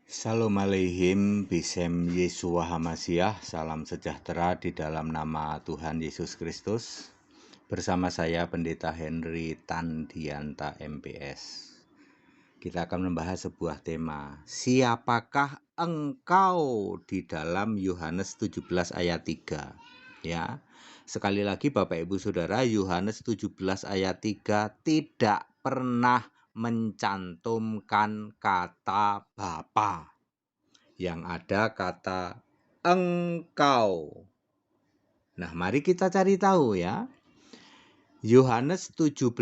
Shalom aleihim, Bisem Yeshua Hamasiah, salam sejahtera di dalam nama Tuhan Yesus Kristus. Bersama saya Pendeta Henry Tandianta MPS. Kita akan membahas sebuah tema, siapakah engkau di dalam Yohanes 17 ayat 3. Ya. Sekali lagi Bapak Ibu Saudara, Yohanes 17 ayat 3 tidak pernah mencantumkan kata Bapa. Yang ada kata engkau. Nah, mari kita cari tahu ya. Yohanes 17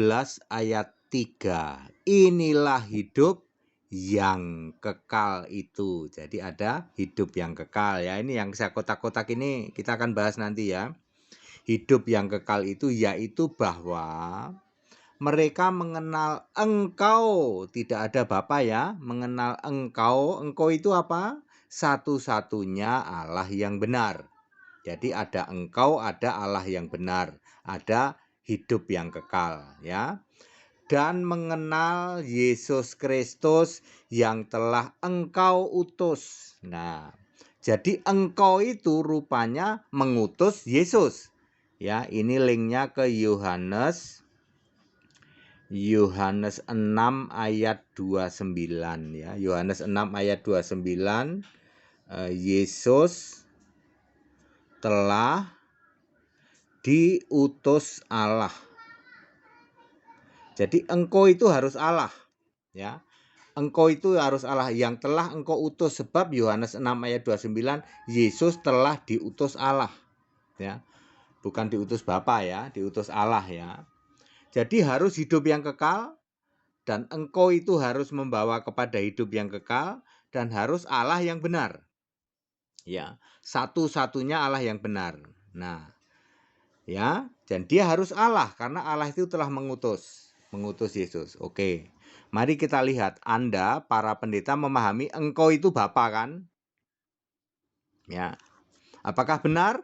ayat 3. Inilah hidup yang kekal itu. Jadi ada hidup yang kekal ya. Ini yang saya kotak-kotak ini kita akan bahas nanti ya. Hidup yang kekal itu yaitu bahwa mereka mengenal engkau, tidak ada Bapa ya, mengenal engkau itu apa? Satu-satunya Allah yang benar. Jadi ada engkau, ada Allah yang benar, ada hidup yang kekal ya. Dan mengenal Yesus Kristus yang telah engkau utus. Nah, jadi engkau itu rupanya mengutus Yesus. Ya, ini linknya ke Yohanes 6 ayat 29 ya. Yohanes 6 ayat 29, Yesus telah diutus Allah. Jadi engkau itu harus Allah ya. Engkau itu harus Allah yang telah engkau utus, sebab Yohanes 6 ayat 29 Yesus telah diutus Allah ya. Bukan diutus Bapa ya, diutus Allah ya. Jadi harus hidup yang kekal. Dan engkau itu harus membawa kepada hidup yang kekal dan harus Allah yang benar. Ya, satu-satunya Allah yang benar. Nah, ya, dan dia harus Allah karena Allah itu telah mengutus Yesus. Oke. Mari kita lihat, Anda para pendeta memahami engkau itu Bapa kan? Ya. Apakah benar?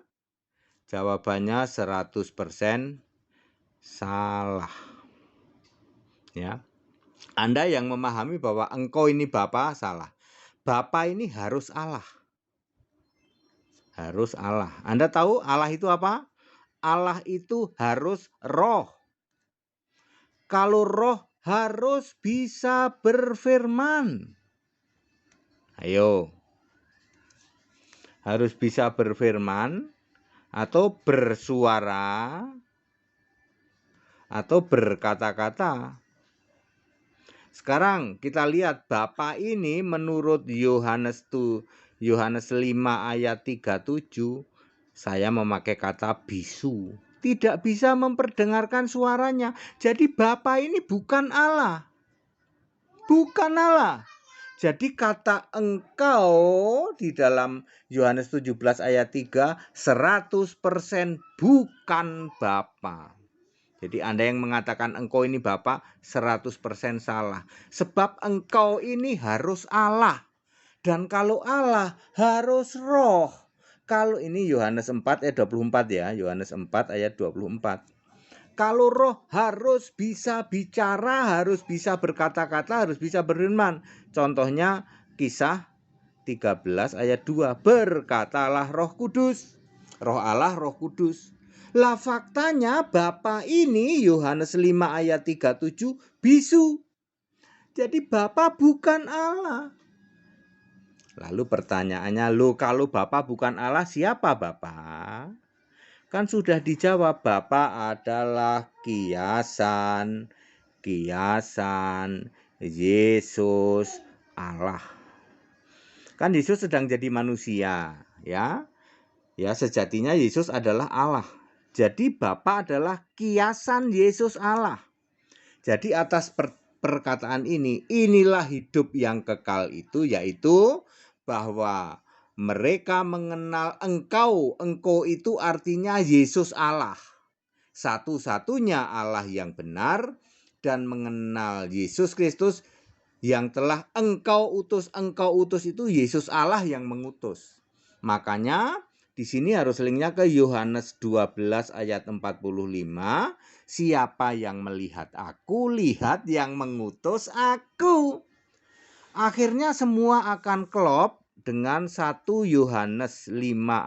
Jawabannya 100% salah. Ya. Anda yang memahami bahwa engkau ini Bapa, salah. Bapa ini harus Allah. Harus Allah. Anda tahu Allah itu apa? Allah itu harus roh. Kalau roh harus bisa berfirman. Ayo. Harus bisa berfirman atau bersuara atau berkata-kata. Sekarang kita lihat Bapa ini menurut Yohanes 5 ayat 37, saya memakai kata bisu. Tidak bisa memperdengarkan suaranya. Jadi Bapa ini bukan Allah. Bukan Allah. Jadi kata engkau di dalam Yohanes 17 ayat 3 100% bukan Bapa. Jadi Anda yang mengatakan engkau ini Bapa 100% salah. Sebab engkau ini harus Allah. Dan kalau Allah harus roh. Kalau ini Yohanes 4 ayat 24 ya. Yohanes 4 ayat 24. Kalau roh harus bisa bicara, harus bisa berkata-kata, harus bisa berfirman. Contohnya Kisah 13 ayat 2. Berkatalah Roh Kudus. Roh Allah, Roh Kudus. Lah faktanya Bapa ini Yohanes 5 ayat 37 bisu. Jadi Bapa bukan Allah. Lalu pertanyaannya, kalau Bapa bukan Allah, siapa Bapa? Kan sudah dijawab, Bapa adalah kiasan Yesus Allah. Kan Yesus sedang jadi manusia, ya. Ya, sejatinya Yesus adalah Allah. Jadi Bapa adalah kiasan Yesus Allah. Jadi atas perkataan ini, inilah hidup yang kekal itu, yaitu bahwa mereka mengenal engkau. Engkau itu artinya Yesus Allah. Satu-satunya Allah yang benar, dan mengenal Yesus Kristus yang telah engkau utus. Engkau utus itu Yesus Allah yang mengutus. Makanya di sini harus linknya ke Yohanes 12 ayat 45. Siapa yang melihat aku, lihat yang mengutus aku. Akhirnya semua akan klop dengan 1 Yohanes 5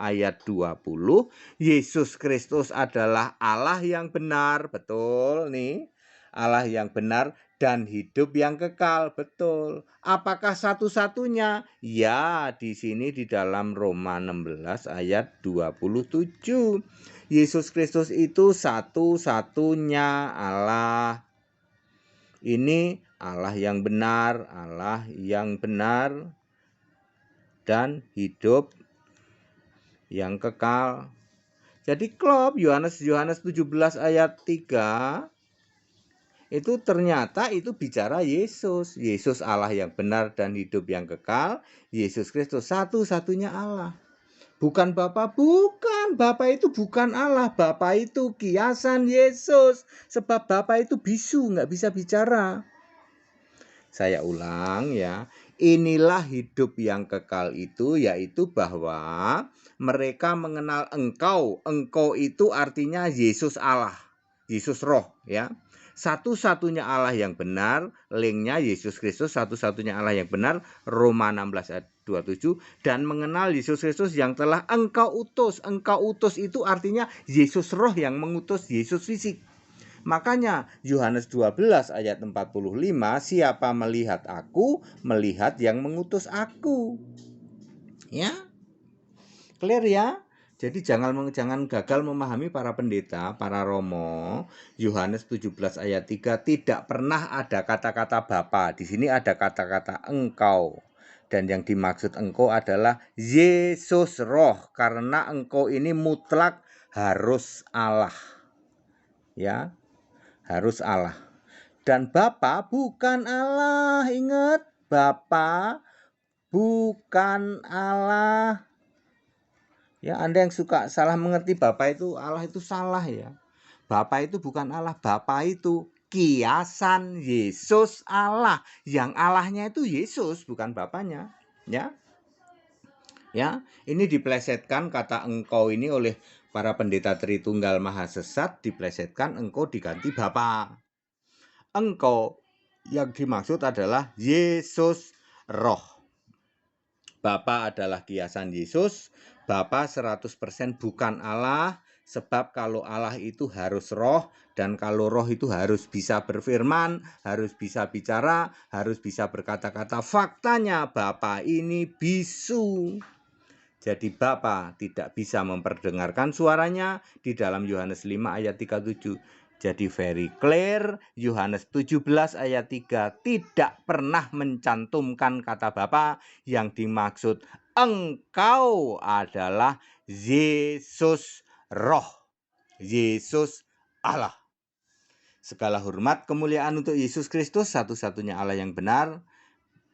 ayat 20. Yesus Kristus adalah Allah yang benar, betul nih. Allah yang benar dan hidup yang kekal, betul. Apakah satu-satunya? Ya, di sini di dalam Roma 16 ayat 27. Yesus Kristus itu satu-satunya Allah. Ini Allah yang benar dan hidup yang kekal. Jadi klop Yohanes 17 ayat 3 itu ternyata itu bicara Yesus. Yesus Allah yang benar dan hidup yang kekal. Yesus Kristus satu-satunya Allah. Bukan Bapa, bukan. Bapa itu bukan Allah. Bapa itu kiasan Yesus. Sebab Bapa itu bisu, nggak bisa bicara. Saya ulang ya. Inilah hidup yang kekal itu, yaitu bahwa mereka mengenal Engkau. Engkau itu artinya Yesus Allah. Yesus Roh ya. Satu-satunya Allah yang benar, linknya Yesus Kristus satu-satunya Allah yang benar, Roma 16 ayat 27, dan mengenal Yesus Kristus yang telah engkau utus. Engkau utus itu artinya Yesus Roh yang mengutus Yesus fisik. Makanya Yohanes 12 ayat 45, siapa melihat aku, melihat yang mengutus aku. Ya, clear ya? Jadi jangan gagal memahami para pendeta, para romo. Yohanes 17 ayat 3 tidak pernah ada kata-kata Bapa. Di sini ada kata-kata engkau. Dan yang dimaksud engkau adalah Yesus Roh, karena engkau ini mutlak harus Allah. Ya, harus Allah. Dan Bapa bukan Allah. Ingat, Bapa bukan Allah. Ya, Anda yang suka salah mengerti Bapa itu Allah itu salah ya. Bapa itu bukan Allah, Bapa itu kiasan Yesus Allah. Yang Allahnya itu Yesus, bukan Bapanya, ya. Ya, ini diplesetkan kata engkau ini oleh para pendeta Tritunggal Maha Sesat, diplesetkan engkau diganti Bapa. Engkau yang dimaksud adalah Yesus Roh. Bapa adalah kiasan Yesus. Bapa 100% bukan Allah. Sebab kalau Allah itu harus roh. Dan kalau roh itu harus bisa berfirman. Harus bisa bicara. Harus bisa berkata-kata. Faktanya Bapa ini bisu. Jadi Bapa tidak bisa memperdengarkan suaranya. Di dalam Yohanes 5 ayat 37. Jadi very clear, Yohanes 17 ayat 3 tidak pernah mencantumkan kata Bapa. Yang dimaksud engkau adalah Yesus Roh, Yesus Allah. Segala hormat kemuliaan untuk Yesus Kristus, satu-satunya Allah yang benar.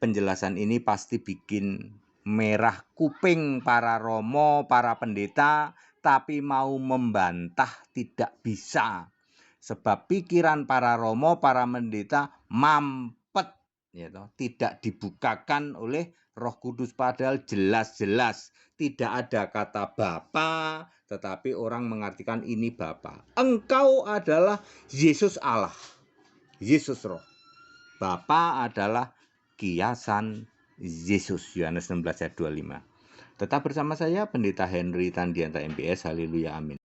Penjelasan ini pasti bikin merah kuping para romo, para pendeta, tapi mau membantah tidak bisa. Sebab pikiran para romo, para pendeta mampet, gitu. Tidak dibukakan oleh Roh Kudus, padahal jelas-jelas tidak ada kata Bapa, tetapi orang mengartikan ini Bapa. Engkau adalah Yesus Allah, Yesus Roh. Bapa adalah kiasan Yesus. Yohanes 16 ayat 25. Tetap bersama saya, Pendeta Henry Tandianta MPS. Haleluya, amin.